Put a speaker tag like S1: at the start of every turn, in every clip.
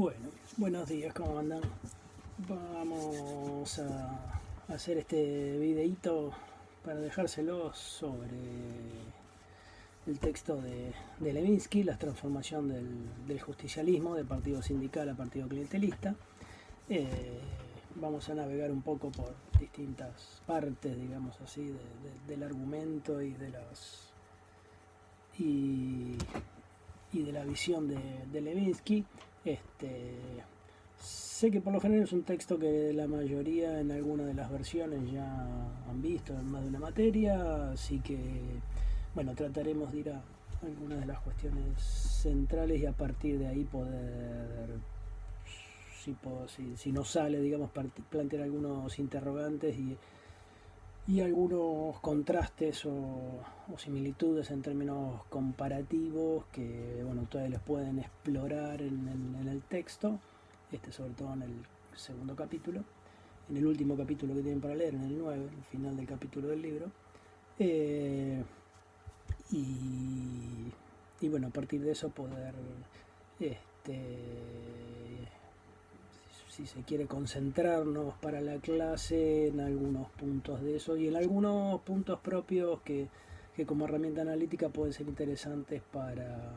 S1: Bueno, buenos días, ¿cómo andan? Vamos a hacer este videíto para dejárselo sobre el texto de Levinsky, la transformación del justicialismo de partido sindical a partido clientelista. Vamos a navegar un poco por distintas partes, digamos así, del argumento y de la visión de Levinsky. Sé que por lo general es un texto que la mayoría en alguna de las versiones ya han visto en más de una materia, así que bueno, trataremos de ir a algunas de las cuestiones centrales y a partir de ahí poder, si nos sale, digamos, plantear algunos interrogantes y algunos contrastes o similitudes en términos comparativos que bueno, ustedes los pueden explorar en el texto, sobre todo en el segundo capítulo, en el último capítulo que tienen para leer, en el 9, el final del capítulo del libro. Y bueno, a partir de eso poder, si se quiere, concentrarnos para la clase en algunos puntos de eso y en algunos puntos propios que como herramienta analítica pueden ser interesantes para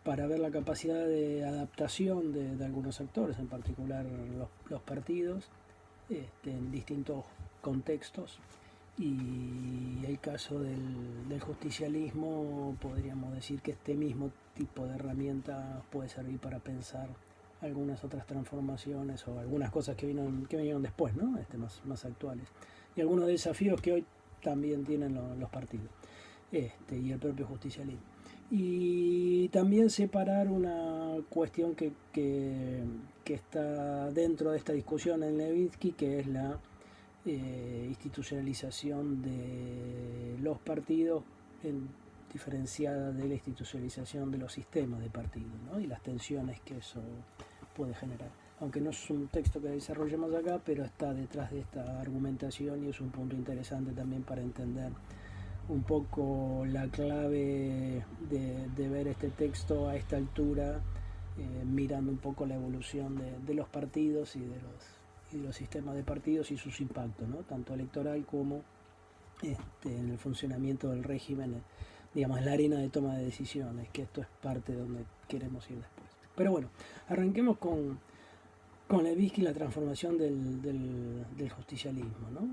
S1: ver la capacidad de adaptación de algunos actores, en particular los partidos, en distintos contextos. Y el caso del justicialismo, podríamos decir que este mismo tipo de herramienta puede servir para pensar algunas otras transformaciones o algunas cosas que vinieron después, ¿no? Más actuales. Y algunos desafíos que hoy también tienen los partidos y el propio justicialismo. Y también separar una cuestión que está dentro de esta discusión en Levinsky, que es la institucionalización de los partidos diferenciada de la institucionalización de los sistemas de partidos, ¿no? Y las tensiones que eso puede generar. Aunque no es un texto que desarrollemos acá, pero está detrás de esta argumentación y es un punto interesante también para entender un poco la clave de ver este texto a esta altura, mirando un poco la evolución de los partidos y de los sistemas de partidos y sus impactos, ¿no? Tanto electoral como en el funcionamiento del régimen, digamos, en la arena de toma de decisiones, que esto es parte de donde queremos ir después. Pero bueno, arranquemos con Levinsky, la transformación del justicialismo, ¿no?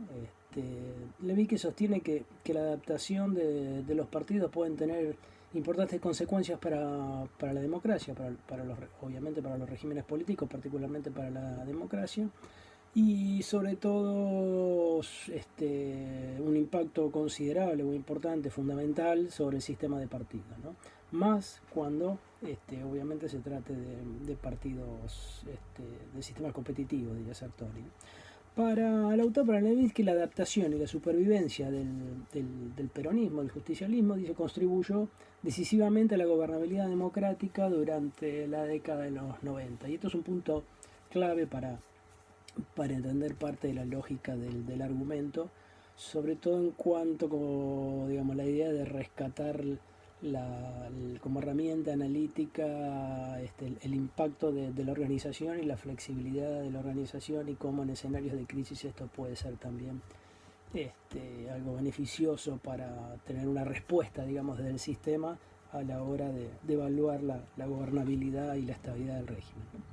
S1: Levinsky sostiene que la adaptación de los partidos pueden tener importantes consecuencias para la democracia, obviamente para los regímenes políticos, particularmente para la democracia, y sobre todo un impacto considerable, muy importante, fundamental sobre el sistema de partidos, ¿no? Más cuando obviamente se trate de partidos, de sistemas competitivos, diría Sartori. Para el autor, para Levinsky, la adaptación y la supervivencia del peronismo, del justicialismo, dice, contribuyó decisivamente a la gobernabilidad democrática durante la década de los 90. Y esto es un punto clave para entender parte de la lógica del argumento, sobre todo en cuanto como, digamos, la idea de rescatar como herramienta analítica el impacto de la organización y la flexibilidad de la organización y cómo en escenarios de crisis esto puede ser también algo beneficioso para tener una respuesta, digamos, del sistema a la hora de evaluar la gobernabilidad y la estabilidad del régimen, ¿no?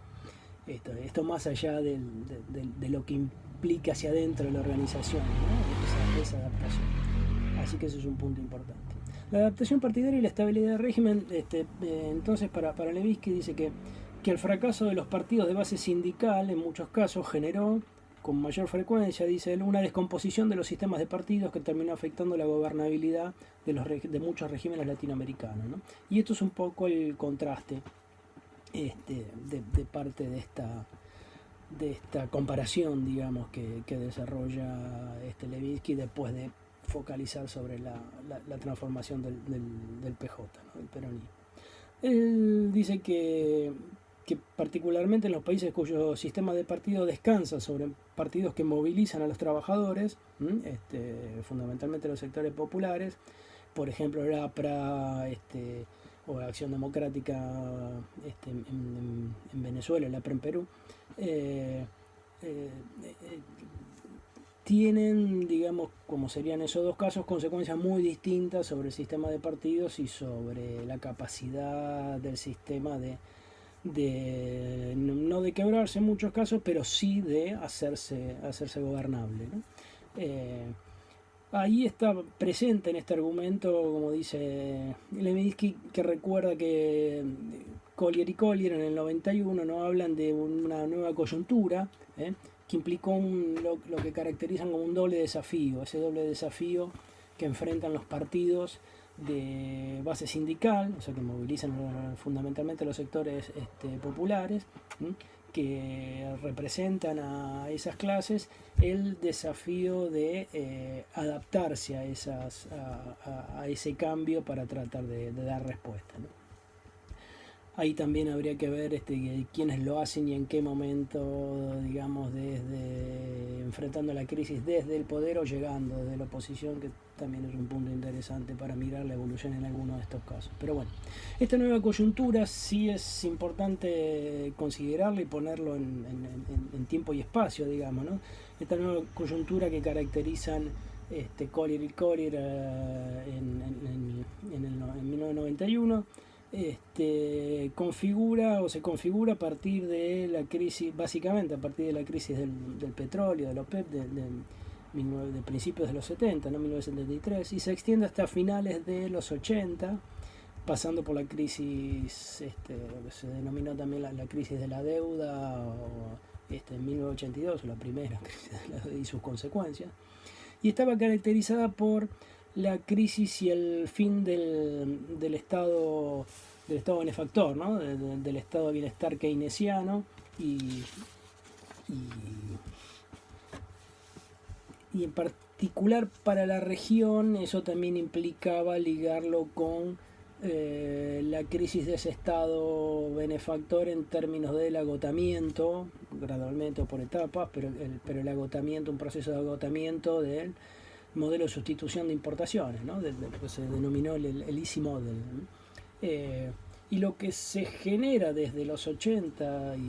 S1: Esto más allá de lo que implica hacia adentro de la organización, ¿no? esa adaptación. Así que eso es un punto importante. La adaptación partidaria y la estabilidad del régimen, entonces para Levinsky dice que el fracaso de los partidos de base sindical en muchos casos generó con mayor frecuencia, dice él, una descomposición de los sistemas de partidos que terminó afectando la gobernabilidad de muchos regímenes latinoamericanos, ¿no? Y esto es un poco el contraste de parte de esta comparación, digamos, que desarrolla Levinsky después de focalizar sobre la transformación del PJ, ¿no? Del peronismo. Él dice que particularmente en los países cuyo sistema de partido descansa sobre partidos que movilizan a los trabajadores, fundamentalmente los sectores populares, por ejemplo el APRA, o Acción Democrática en Venezuela, la APRA en Perú, tienen, digamos, como serían esos dos casos, consecuencias muy distintas sobre el sistema de partidos y sobre la capacidad del sistema no de quebrarse en muchos casos, pero sí de hacerse gobernable, ¿no? Ahí está presente en este argumento, como dice Levinsky, que recuerda que Collier y Collier en el 91 no hablan de una nueva coyuntura, que implicó lo que caracterizan como un doble desafío, ese doble desafío que enfrentan los partidos de base sindical, o sea que movilizan fundamentalmente los sectores populares, que representan a esas clases, el desafío de adaptarse a ese cambio para tratar de dar respuesta, ¿no? Ahí también habría que ver quiénes lo hacen y en qué momento, digamos, desde enfrentando la crisis desde el poder o llegando desde la oposición, que también es un punto interesante para mirar la evolución en algunos de estos casos. Pero bueno, esta nueva coyuntura sí es importante considerarla y ponerlo en tiempo y espacio, digamos, ¿no? Esta nueva coyuntura que caracterizan Collier y Collier en 1991 se configura a partir de la crisis, básicamente a partir de la crisis del petróleo, de la OPEP, de principios de los 70, ¿no? 1973, y se extiende hasta finales de los 80, pasando por la crisis, lo que se denominó también la crisis de la deuda, en 1982, la primera crisis de la deuda y sus consecuencias, y estaba caracterizada por la crisis y el fin del Estado benefactor, ¿no? del Estado de bienestar keynesiano y en particular para la región eso también implicaba ligarlo con la crisis de ese Estado benefactor en términos del agotamiento, gradualmente o por etapas, pero el agotamiento, un proceso de agotamiento del modelo de sustitución de importaciones, ¿no? de lo que se denominó el Easy Model, ¿no? Y lo que se genera desde los 80 y,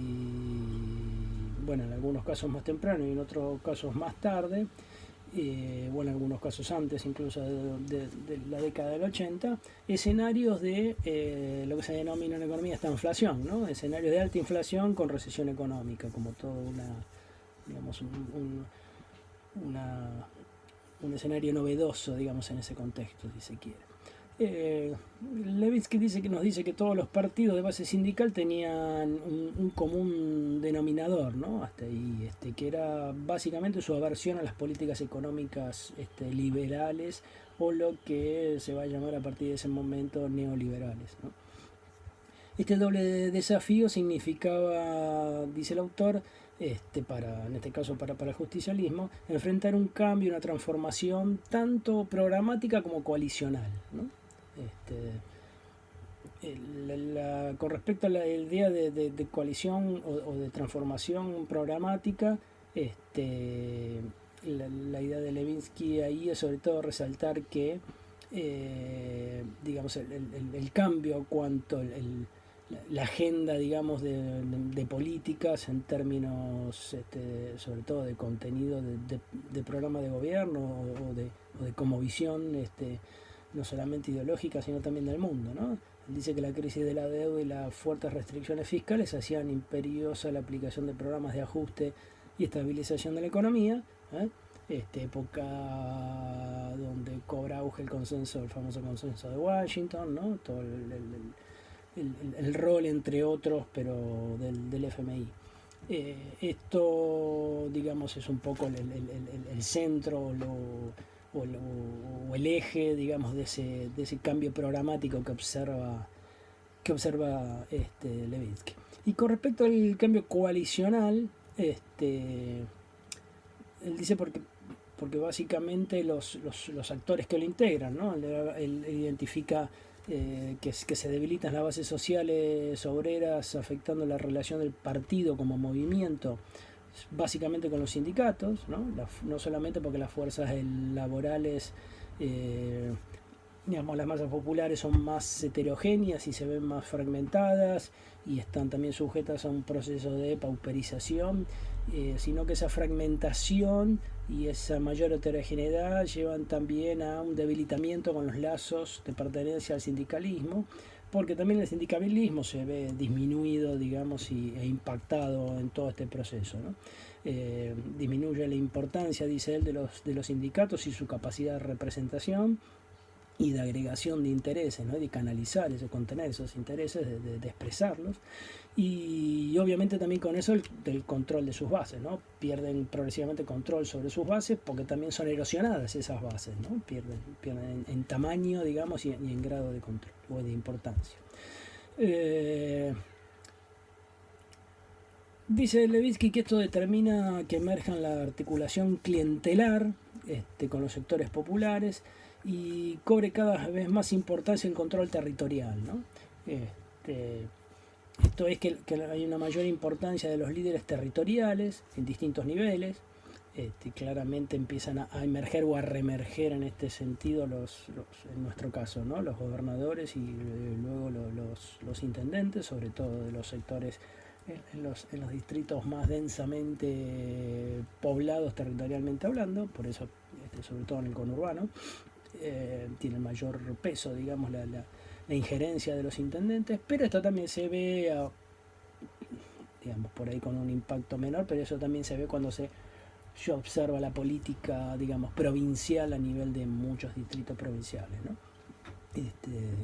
S1: bueno, en algunos casos más temprano y en otros casos más tarde, bueno, en algunos casos antes incluso de la década del 80, escenarios de lo que se denomina en economía esta inflación, ¿no? Escenarios de alta inflación con recesión económica, como todo digamos, un escenario novedoso, digamos, en ese contexto, si se quiere. Levinsky nos dice que todos los partidos de base sindical tenían un común denominador, ¿no? Hasta ahí, que era básicamente su aversión a las políticas económicas liberales, o lo que se va a llamar a partir de ese momento neoliberales, ¿no? Este doble desafío significaba, dice el autor, en este caso para el justicialismo, enfrentar un cambio, una transformación tanto programática como coalicional, ¿no? Con respecto a la idea de coalición o de transformación programática, la idea de Levinsky ahí es sobre todo resaltar que digamos el cambio cuanto la agenda, digamos, de políticas en términos sobre todo de contenido de programa de gobierno o de conmovisión no solamente ideológica sino también del mundo, ¿no? Él dice que la crisis de la deuda y las fuertes restricciones fiscales hacían imperiosa la aplicación de programas de ajuste y estabilización de la economía, época donde cobra auge el famoso consenso de Washington, ¿no? Todo el rol, entre otros, pero del FMI. Esto, digamos, es un poco el centro o el eje, digamos, de ese cambio programático que observa Levinsky. Y con respecto al cambio coalicional, él dice porque básicamente los actores que lo integran, ¿no? Él identifica que se debilitan las bases sociales obreras, afectando la relación del partido como movimiento, básicamente con los sindicatos, ¿no? No solamente porque las fuerzas laborales digamos, las masas populares son más heterogéneas y se ven más fragmentadas y están también sujetas a un proceso de pauperización, sino que esa fragmentación y esa mayor heterogeneidad llevan también a un debilitamiento con los lazos de pertenencia al sindicalismo, porque también el sindicalismo se ve disminuido, digamos, e impactado en todo este proceso, ¿no? Disminuye la importancia, dice él, de los sindicatos y su capacidad de representación y de agregación de intereses, ¿no? De canalizar, de contener esos intereses, de expresarlos, y obviamente también con eso del control de sus bases, ¿no? Pierden progresivamente control sobre sus bases porque también son erosionadas esas bases, ¿no? Pierden en tamaño, digamos, y en grado de control o de importancia. Dice Levitsky que esto determina que emerjan la articulación clientelar con los sectores populares y cobre cada vez más importancia el control territorial, ¿no? Esto es que hay una mayor importancia de los líderes territoriales en distintos niveles. Claramente empiezan a emerger o a reemerger en este sentido en nuestro caso, ¿no? Los gobernadores y luego los intendentes, sobre todo de los sectores en los distritos más densamente poblados territorialmente hablando, por eso sobre todo en el conurbano tiene mayor peso, digamos, la injerencia de los intendentes, pero esto también se ve, digamos, por ahí con un impacto menor, pero eso también se ve cuando se observa la política, digamos, provincial a nivel de muchos distritos provinciales, ¿no?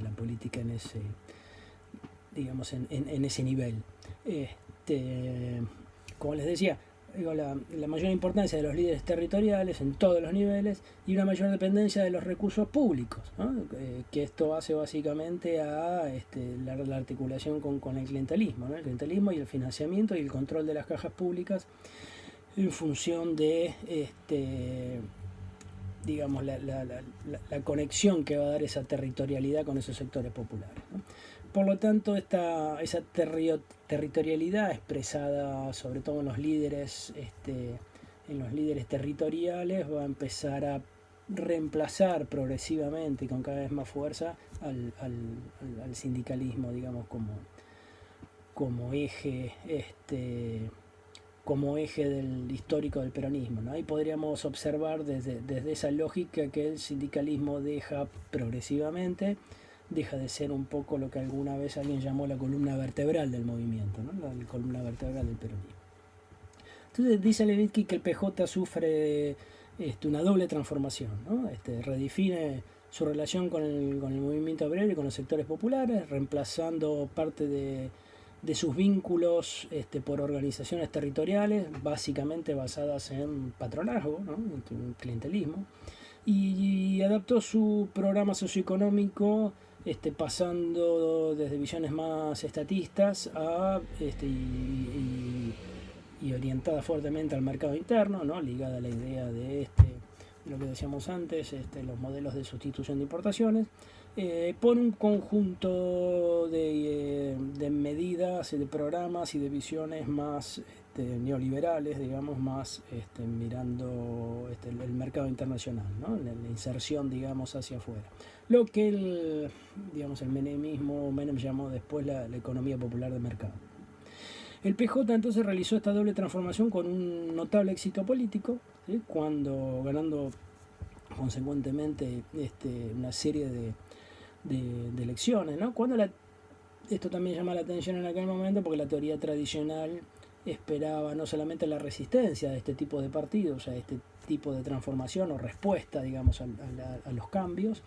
S1: La política en ese, digamos, en ese nivel. Como les decía, digo, la mayor importancia de los líderes territoriales en todos los niveles y una mayor dependencia de los recursos públicos, ¿no? Que esto hace básicamente a la articulación con el clientelismo, ¿no? El clientelismo y el financiamiento y el control de las cajas públicas en función de digamos, la conexión que va a dar esa territorialidad con esos sectores populares, ¿no? Por lo tanto, esa territorialidad expresada sobre todo en los líderes territoriales va a empezar a reemplazar progresivamente y con cada vez más fuerza al sindicalismo, digamos, como eje del histórico del peronismo, ¿no? Ahí podríamos observar desde esa lógica que el sindicalismo deja de ser un poco lo que alguna vez alguien llamó la columna vertebral del movimiento, ¿no? La columna vertebral del peronismo. Entonces dice Levitsky que el PJ sufre una doble transformación, ¿no? Redefine su relación con el movimiento obrero y con los sectores populares, reemplazando parte de sus vínculos por organizaciones territoriales, básicamente basadas en patronazgo, ¿no? En clientelismo, y adaptó su programa socioeconómico pasando desde visiones más estatistas y orientada fuertemente al mercado interno, ¿no? Ligada a la idea de lo que decíamos antes, los modelos de sustitución de importaciones, por un conjunto de medidas y de programas y de visiones más neoliberales, digamos, más mirando el mercado internacional, ¿no? La inserción, digamos, hacia afuera. Lo que el Menem llamó después la economía popular de mercado. El PJ entonces realizó esta doble transformación con un notable éxito político, ¿sí? Ganando consecuentemente una serie de elecciones, ¿no? Esto también llama la atención en aquel momento porque la teoría tradicional esperaba no solamente la resistencia de este tipo de partidos, a este tipo de transformación o respuesta, digamos, a los cambios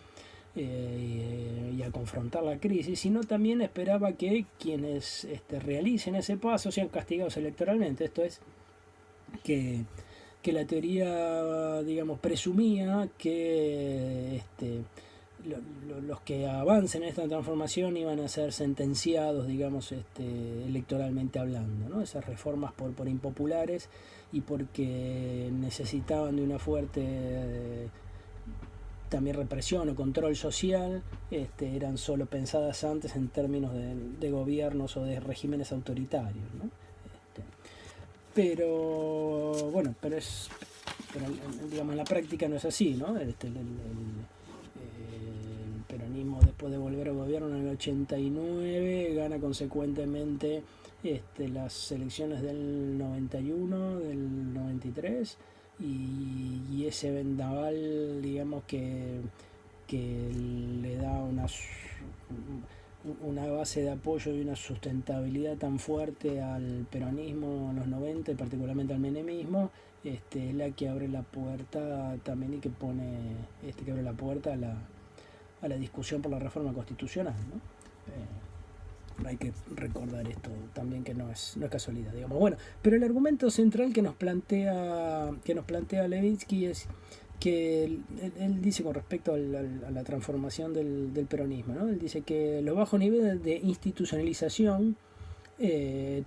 S1: y a confrontar la crisis, sino también esperaba que quienes realicen ese paso sean castigados electoralmente. Esto es que la teoría, digamos, presumía que los que avancen en esta transformación iban a ser sentenciados, digamos, electoralmente hablando, ¿no? Esas reformas por impopulares y porque necesitaban de una fuerte también represión o control social, eran solo pensadas antes en términos de gobiernos o de regímenes autoritarios, ¿no? Pero digamos, en la práctica no es así, ¿no? El después de volver al gobierno en el 89, gana consecuentemente las elecciones del 91, del 93, y ese vendaval, digamos, que le da una base de apoyo y una sustentabilidad tan fuerte al peronismo en los 90, y particularmente al menemismo, la que abre la puerta también, y que pone, que abre la puerta a la discusión por la reforma constitucional, ¿no? Hay que recordar esto también, que no es casualidad, digamos. Bueno, pero el argumento central que nos plantea Levitsky es que él dice, con respecto a la transformación del peronismo, ¿no? Él dice que los bajos niveles de institucionalización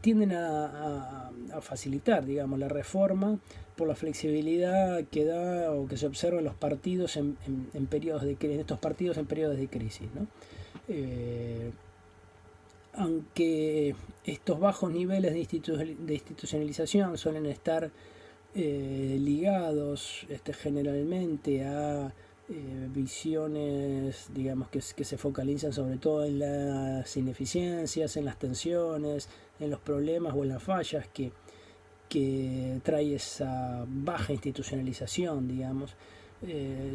S1: tienden a facilitar, digamos, la reforma por la flexibilidad que da o que se observa en los partidos en estos partidos en periodos de crisis, ¿no? Aunque estos bajos niveles de institucionalización suelen estar ligados generalmente a visiones, digamos, que se focalizan sobre todo en las ineficiencias, en las tensiones, en los problemas o en las fallas que trae esa baja institucionalización, digamos.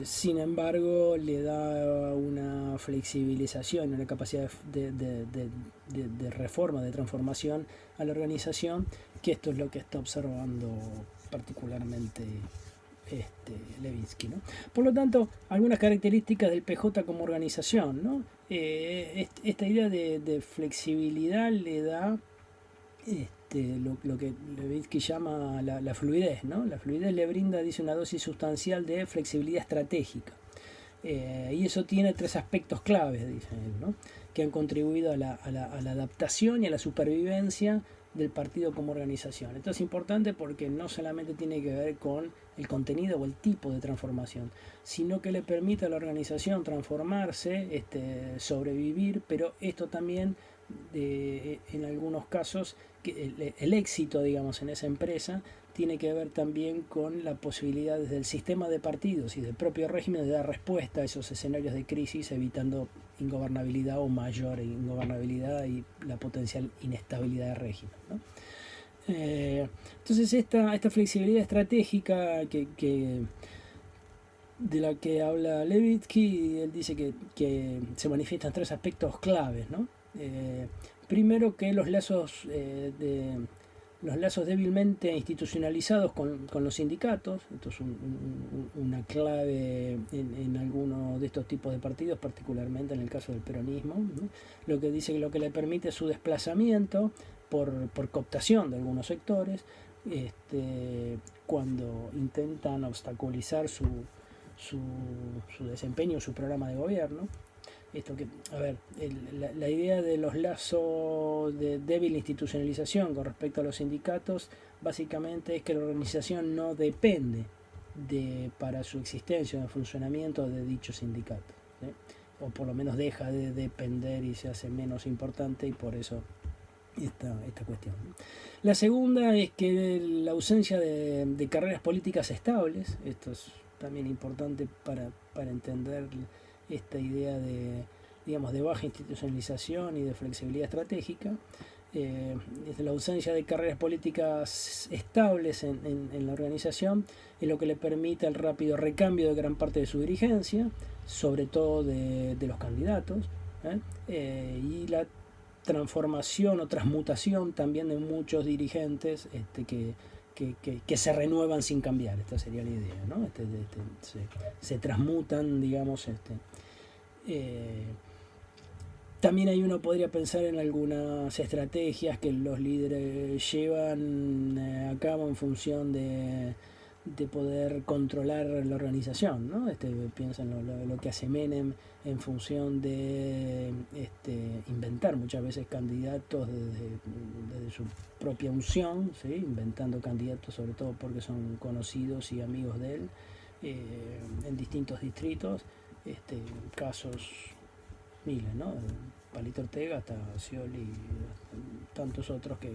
S1: Sin embargo, le da una flexibilización, una capacidad de reforma, de transformación a la organización, que esto es lo que está observando particularmente Levitsky, ¿no? Por lo tanto, algunas características del PJ como organización, ¿no? Esta idea de flexibilidad le da lo que Levitsky llama la fluidez, ¿no? La fluidez le brinda, dice, una dosis sustancial de flexibilidad estratégica. Y eso tiene tres aspectos claves, dice él, ¿no? Que han contribuido a la adaptación y a la supervivencia del partido como organización. Esto es importante porque no solamente tiene que ver con el contenido o el tipo de transformación, sino que le permite a la organización transformarse, sobrevivir, pero esto también, en algunos casos, que el éxito, digamos, en esa empresa tiene que ver también con la posibilidad desde el sistema de partidos y del propio régimen de dar respuesta a esos escenarios de crisis, evitando ingobernabilidad o mayor ingobernabilidad y la potencial inestabilidad del régimen, ¿no? Entonces esta flexibilidad estratégica de la que habla Levitsky, él dice que se manifiestan tres aspectos claves, ¿no? Primero, que los lazos débilmente institucionalizados con los sindicatos. Esto es una clave en algunos de estos tipos de partidos, particularmente en el caso del peronismo, ¿no? Lo que dice que lo que le permite su desplazamiento por cooptación de algunos sectores, cuando intentan obstaculizar su desempeño, su programa de gobierno. La idea de los lazos de débil institucionalización con respecto a los sindicatos básicamente es que la organización no depende para su existencia o de funcionamiento de dicho sindicato, ¿sí? O por lo menos deja de depender y se hace menos importante, y por eso esta cuestión. La segunda es que la ausencia de carreras políticas estables. Esto es también importante para entender esta idea de baja institucionalización y de flexibilidad estratégica. La ausencia de carreras políticas estables en la organización es lo que le permite el rápido recambio de gran parte de su dirigencia, sobre todo de los candidatos, y la transformación o transmutación también de muchos dirigentes que se renuevan sin cambiar. Esta sería la idea, ¿no? Se transmutan, digamos. También uno podría pensar en algunas estrategias que los líderes llevan a cabo en función de poder controlar la organización, ¿no? Piensa en lo que hace Menem en función de inventar muchas veces candidatos desde su propia unción, ¿sí? Inventando candidatos sobre todo porque son conocidos y amigos de él, en distintos distritos, casos miles, ¿no? Palito Ortega hasta Scioli y tantos otros que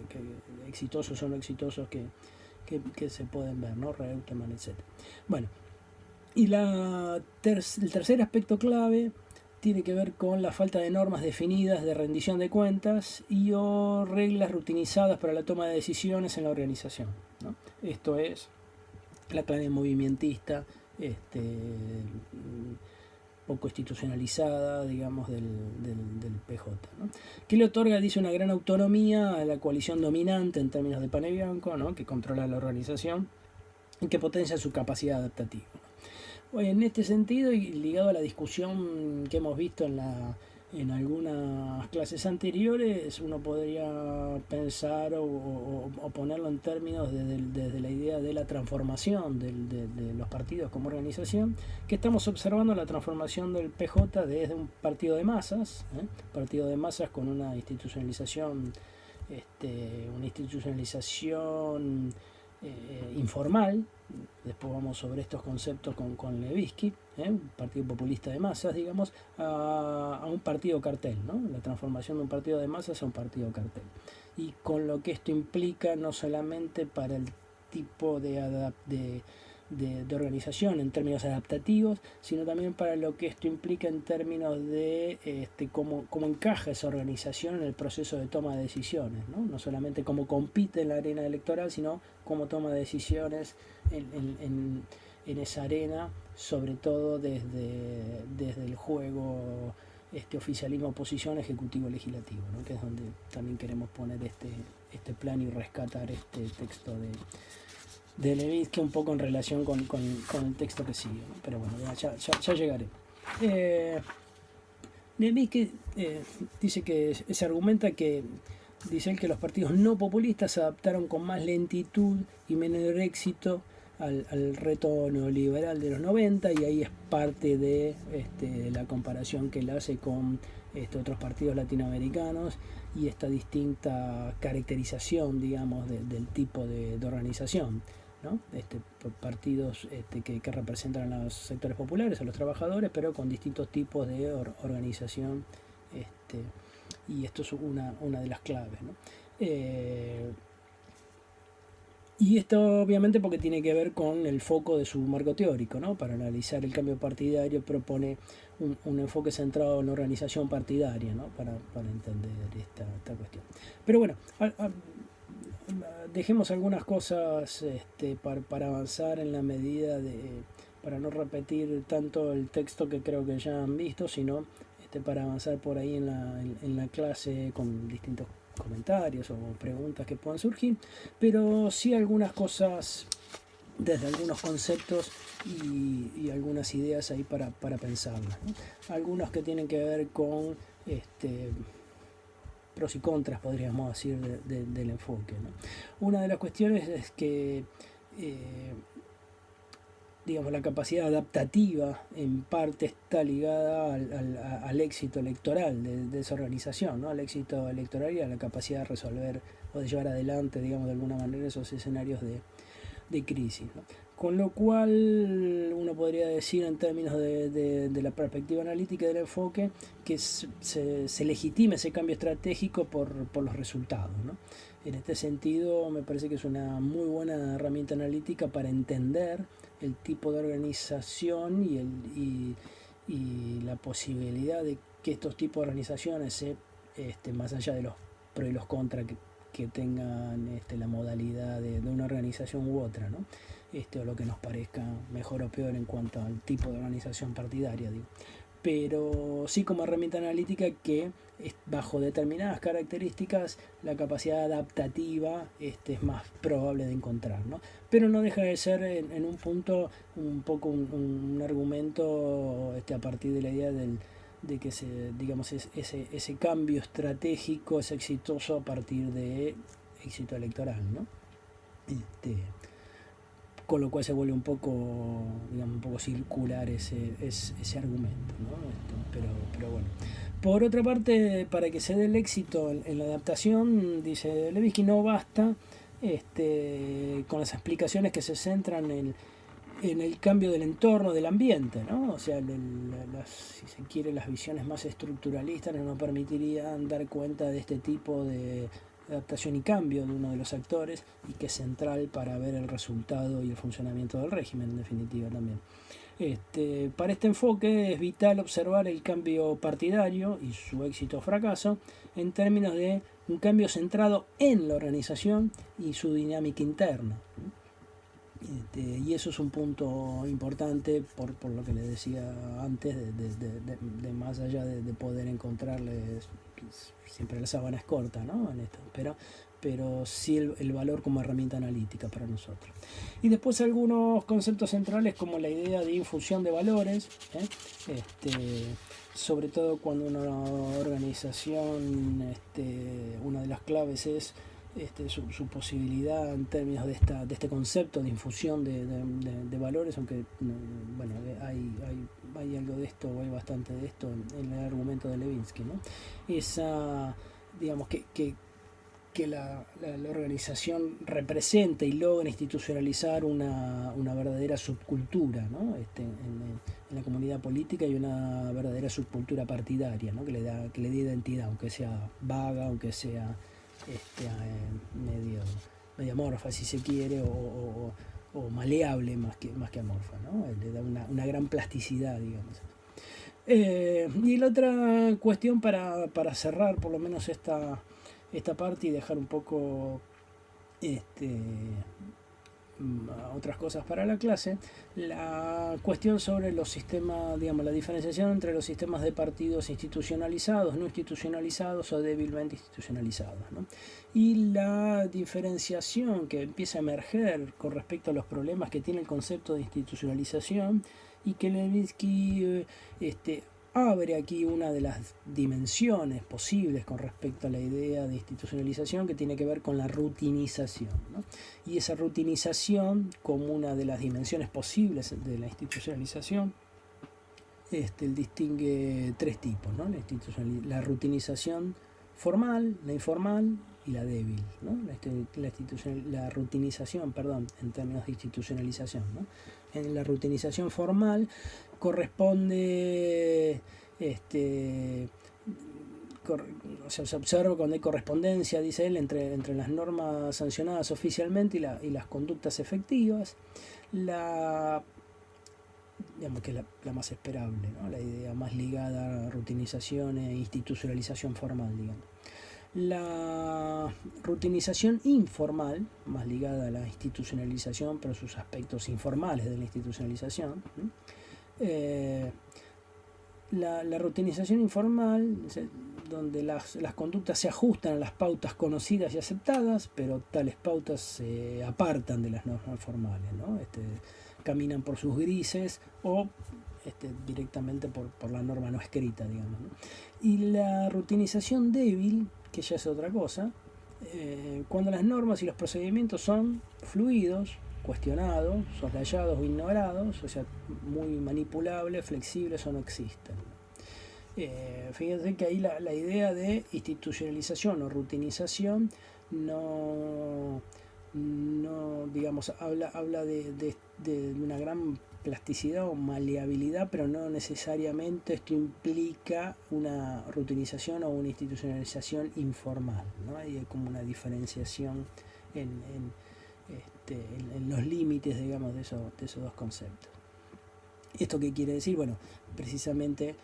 S1: exitosos o no exitosos que se pueden ver, ¿no? Reutemann, etc. Bueno, y el tercer aspecto clave tiene que ver con la falta de normas definidas de rendición de cuentas y o reglas rutinizadas para la toma de decisiones en la organización, ¿no? Esto es la clave movimentista, poco institucionalizada, digamos, del PJ, ¿no? Que le otorga, dice, una gran autonomía a la coalición dominante en términos de pan y blanco, ¿no? Que controla la organización y que potencia su capacidad adaptativa. En este sentido, y ligado a la discusión que hemos visto en algunas clases anteriores, uno podría pensar o ponerlo en términos desde la idea de la transformación de los partidos como organización, que estamos observando la transformación del PJ desde un partido de masas, partido de masas con una institucionalización informal. Después vamos sobre estos conceptos con Levinsky, un partido populista de masas, digamos, a un partido cartel, ¿no? La transformación de un partido de masas a un partido cartel. Y con lo que esto implica no solamente para el tipo de organización en términos adaptativos, sino también para lo que esto implica en términos de cómo encaja esa organización en el proceso de toma de decisiones, ¿no? No solamente cómo compite en la arena electoral, sino cómo toma decisiones en esa arena, sobre todo desde el juego oficialismo-oposición, ejecutivo-legislativo, ¿no? Que es donde también queremos poner este plano y rescatar este texto de Levinsky un poco en relación con el texto que sigue, ¿no? Pero bueno, ya llegaré. Levinsky dice que se argumenta que dice él que los partidos no populistas se adaptaron con más lentitud y menor éxito al reto neoliberal de los 90, y ahí es parte de la comparación que él hace con otros partidos latinoamericanos y esta distinta caracterización, digamos, del tipo de organización, ¿no? Partidos que representan a los sectores populares, a los trabajadores, pero con distintos tipos de organización, y esto es una de las claves, ¿no? Y esto obviamente porque tiene que ver con el foco de su marco teórico, ¿no? Para analizar el cambio partidario propone un enfoque centrado en la organización partidaria, ¿no? Para entender esta cuestión. Pero bueno, dejemos algunas cosas para avanzar en la medida para no repetir tanto el texto que creo que ya han visto, sino para avanzar por ahí en la clase con distintos comentarios o preguntas que puedan surgir, pero sí algunas cosas desde algunos conceptos y algunas ideas ahí para pensarlas, ¿no? Algunos que tienen que ver con pros y contras, podríamos decir, del enfoque, ¿no? Una de las cuestiones es que digamos, la capacidad adaptativa en parte está ligada al éxito electoral de esa organización, ¿no? Al éxito electoral y a la capacidad de resolver o de llevar adelante, digamos, de alguna manera esos escenarios de crisis, ¿no? Con lo cual uno podría decir en términos de la perspectiva analítica del enfoque que se legitima ese cambio estratégico por los resultados, ¿no? En este sentido me parece que es una muy buena herramienta analítica para entender el tipo de organización y la posibilidad de que estos tipos de organizaciones, más allá de los pros y los contras que tengan la modalidad de una organización u otra, ¿no? O lo que nos parezca mejor o peor en cuanto al tipo de organización partidaria, digo. Pero sí como herramienta analítica que bajo determinadas características la capacidad adaptativa es más probable de encontrar, ¿no? Pero no deja de ser en un punto un poco un argumento a partir de la idea de que ese cambio estratégico es exitoso a partir de éxito electoral, ¿no? Con lo cual se vuelve un poco circular ese argumento, ¿no? Pero bueno. Por otra parte, para que se dé el éxito en la adaptación, dice Levinsky, no basta con las explicaciones que se centran en el cambio del entorno, del ambiente, ¿no? O sea, si se quiere, las visiones más estructuralistas no nos permitirían dar cuenta de este tipo de adaptación y cambio de uno de los actores y que es central para ver el resultado y el funcionamiento del régimen, en definitiva también. Para este enfoque es vital observar el cambio partidario y su éxito o fracaso en términos de un cambio centrado en la organización y su dinámica interna. Y eso es un punto importante por lo que les decía antes, de más allá de poder encontrarles, siempre la sábana es corta, ¿no? En esto, pero sí el valor como herramienta analítica para nosotros. Y después algunos conceptos centrales como la idea de infusión de valores, sobre todo cuando una organización, una de las claves es su posibilidad en términos de este concepto de infusión de valores, aunque bueno, hay algo de esto, o hay bastante de esto en el argumento de Levinsky, ¿no? Esa, digamos, que la organización representa y logra institucionalizar una verdadera subcultura, ¿no? En la comunidad política hay una verdadera subcultura partidaria, ¿no? que le dé identidad, aunque sea vaga, aunque sea medio amorfa si se quiere, o maleable más que amorfa, ¿no? Le da una gran plasticidad, digamos. Y la otra cuestión para cerrar por lo menos esta parte y dejar un poco otras cosas para la clase, la cuestión sobre los sistemas, digamos, la diferenciación entre los sistemas de partidos institucionalizados, no institucionalizados o débilmente institucionalizados, ¿no? Y la diferenciación que empieza a emerger con respecto a los problemas que tiene el concepto de institucionalización, y que Levinsky abre aquí una de las dimensiones posibles con respecto a la idea de institucionalización, que tiene que ver con la rutinización, ¿no? Y esa rutinización, como una de las dimensiones posibles de la institucionalización, él distingue tres tipos, ¿no? La rutinización formal, la informal y la débil, ¿no? La rutinización, perdón, en términos de institucionalización, ¿no? En la rutinización formal corresponde, se observa cuando hay correspondencia, dice él, entre las normas sancionadas oficialmente y las conductas efectivas. Digamos que es la más esperable, ¿no? La idea más ligada a rutinización e institucionalización formal, digamos. La rutinización informal, más ligada a la institucionalización, pero sus aspectos informales de la institucionalización. La rutinización informal, donde las conductas se ajustan a las pautas conocidas y aceptadas, pero tales pautas se apartan de las normas formales, ¿no? Caminan por sus grises o directamente por la norma no escrita, digamos, ¿no? Y la rutinización débil, que ya es otra cosa, cuando las normas y los procedimientos son fluidos, cuestionados, soslayados o ignorados, o sea, muy manipulables, flexibles o no existen. Fíjense que ahí la idea de institucionalización o rutinización no digamos, habla de una gran plasticidad o maleabilidad, pero no necesariamente esto implica una rutinización o una institucionalización informal, ¿no? Hay como una diferenciación en los límites, digamos, de esos dos conceptos. ¿Esto qué quiere decir? Bueno, precisamente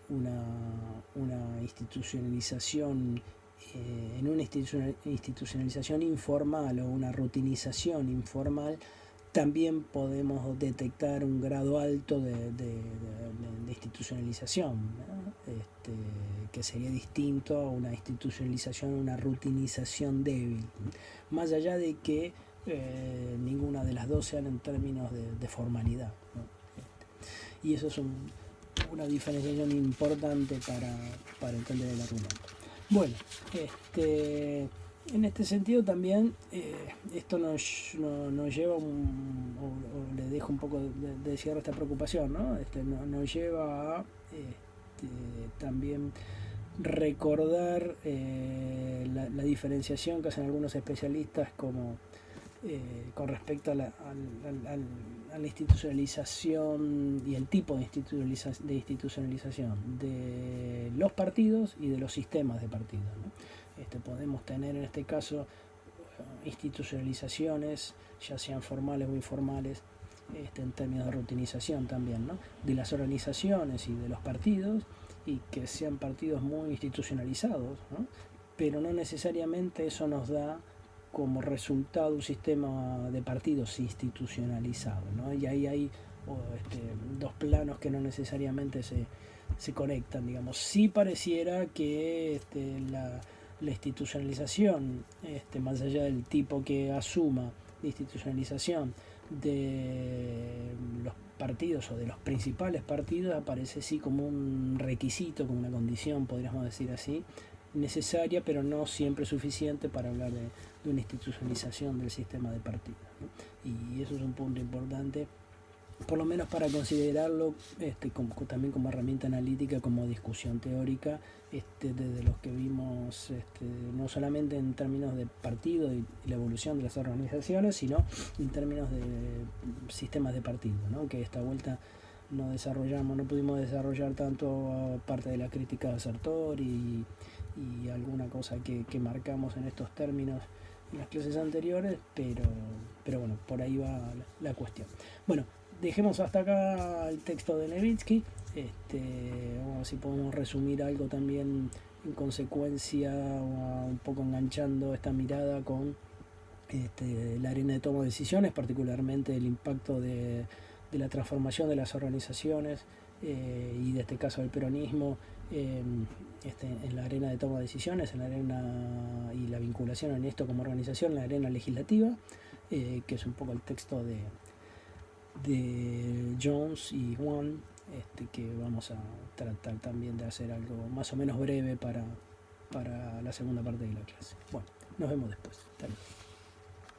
S1: una institucionalización, en una institucionalización informal o una rutinización informal, también podemos detectar un grado alto de institucionalización, ¿no? Que sería distinto a una institucionalización, una rutinización débil, más allá de que ninguna de las dos sean en términos de formalidad, ¿no? Y eso es una diferenciación importante para entender el argumento. Bueno, en este sentido también esto nos lleva o le dejo un poco de cierre esta preocupación, ¿no? Nos lleva a también recordar la diferenciación que hacen algunos especialistas como con respecto a la institucionalización y el tipo de institucionalización de los partidos y de los sistemas de partidos, ¿no? Podemos tener en este caso institucionalizaciones, ya sean formales o informales, en términos de rutinización también, ¿no? De las organizaciones y de los partidos, y que sean partidos muy institucionalizados, ¿no? Pero no necesariamente eso nos da como resultado un sistema de partidos institucionalizado, ¿no? Y ahí hay dos planos que no necesariamente se conectan, digamos. Sí pareciera que la institucionalización, más allá del tipo que asuma la institucionalización de los partidos o de los principales partidos, aparece sí como un requisito, como una condición, podríamos decir así, necesaria, pero no siempre suficiente para hablar de una institucionalización del sistema de partidos, ¿no? Y eso es un punto importante, por lo menos para considerarlo también como herramienta analítica, como discusión teórica, desde los que vimos, no solamente en términos de partido y la evolución de las organizaciones, sino en términos de sistemas de partido, ¿no? Que esta vuelta no pudimos desarrollar tanto parte de la crítica de Sartori y alguna cosa que marcamos en estos términos en las clases anteriores, pero bueno, por ahí va la cuestión. Bueno, dejemos hasta acá el texto de Levitsky. Vamos a ver si podemos resumir algo también en consecuencia, o un poco enganchando esta mirada con la arena de toma de decisiones, particularmente el impacto de la transformación de las organizaciones y de este caso del peronismo en la arena de toma de decisiones, en la arena y la vinculación en esto como organización, en la arena legislativa, que es un poco el texto de Jones y Juan, que vamos a tratar también de hacer algo más o menos breve para la segunda parte de la clase. Bueno, nos vemos después. Hasta luego.